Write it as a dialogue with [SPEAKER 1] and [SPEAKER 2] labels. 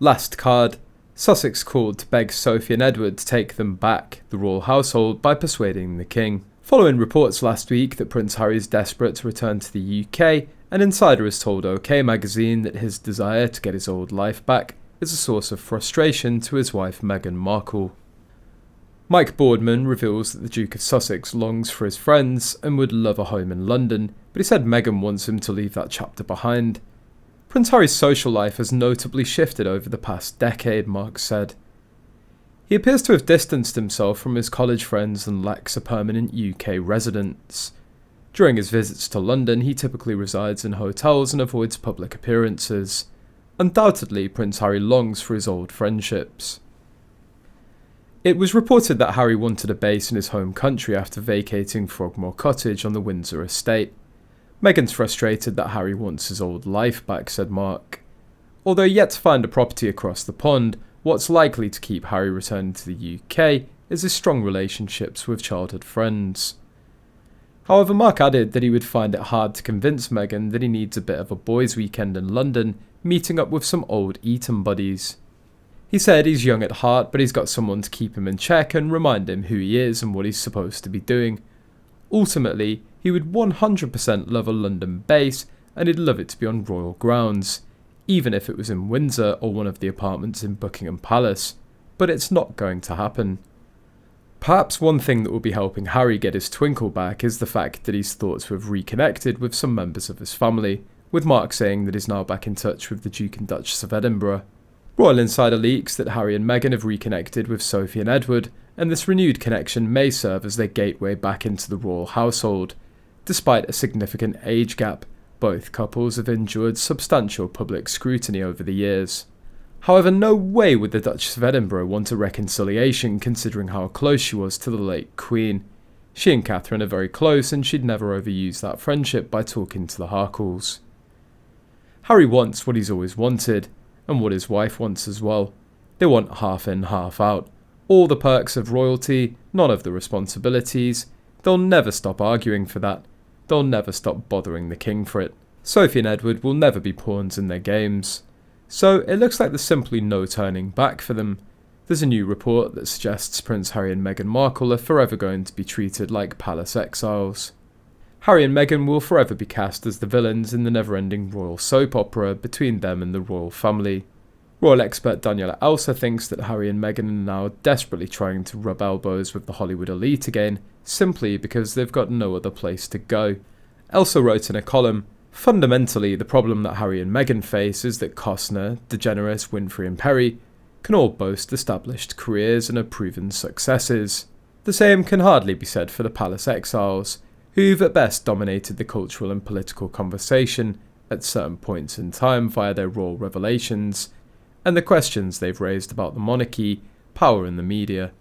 [SPEAKER 1] Last card. Sussex called to beg Sophie and Edward to take them back, the royal household, by persuading the king. Following reports last week that Prince Harry is desperate to return to the UK, an insider has told OK magazine that his desire to get his old life back is a source of frustration to his wife Meghan Markle. Mike Boardman reveals that the Duke of Sussex longs for his friends and would love a home in London, but he said Meghan wants him to leave that chapter behind. Prince Harry's social life has notably shifted over the past decade, Mark said. He appears to have distanced himself from his college friends and lacks a permanent UK residence. During his visits to London, he typically resides in hotels and avoids public appearances. Undoubtedly, Prince Harry longs for his old friendships. It was reported that Harry wanted a base in his home country after vacating Frogmore Cottage on the Windsor estate. Meghan's frustrated that Harry wants his old life back, said Mark. Although yet to find a property across the pond, what's likely to keep Harry returning to the UK is his strong relationships with childhood friends. However, Mark added that he would find it hard to convince Meghan that he needs a bit of a boys' weekend in London, meeting up with some old Eton buddies. He said he's young at heart, but he's got someone to keep him in check and remind him who he is and what he's supposed to be doing. Ultimately, he would 100% love a London base, and he'd love it to be on royal grounds, even if it was in Windsor or one of the apartments in Buckingham Palace. But it's not going to happen. Perhaps one thing that will be helping Harry get his twinkle back is the fact that he's thought to have reconnected with some members of his family, with Mark saying that he's now back in touch with the Duke and Duchess of Edinburgh. Royal Insider leaks that Harry and Meghan have reconnected with Sophie and Edward, and this renewed connection may serve as their gateway back into the royal household. Despite a significant age gap, both couples have endured substantial public scrutiny over the years. However, no way would the Duchess of Edinburgh want a reconciliation considering how close she was to the late Queen. She and Catherine are very close, and she'd never overuse that friendship by talking to the Harkles. Harry wants what he's always wanted, and what his wife wants as well. They want half in, half out. All the perks of royalty, none of the responsibilities. They'll never stop arguing for that. They'll never stop bothering the king for it. Sophie and Edward will never be pawns in their games. So it looks like there's simply no turning back for them. There's a new report that suggests Prince Harry and Meghan Markle are forever going to be treated like palace exiles. Harry and Meghan will forever be cast as the villains in the never-ending royal soap opera between them and the royal family. Royal expert Daniela Elsa thinks that Harry and Meghan are now desperately trying to rub elbows with the Hollywood elite again, simply because they've got no other place to go. Elsa wrote in a column, "Fundamentally, the problem that Harry and Meghan face is that Costner, DeGeneres, Winfrey and Perry can all boast established careers and are proven successes. The same can hardly be said for the palace exiles, who've at best dominated the cultural and political conversation at certain points in time via their royal revelations, and the questions they've raised about the monarchy, power and the media.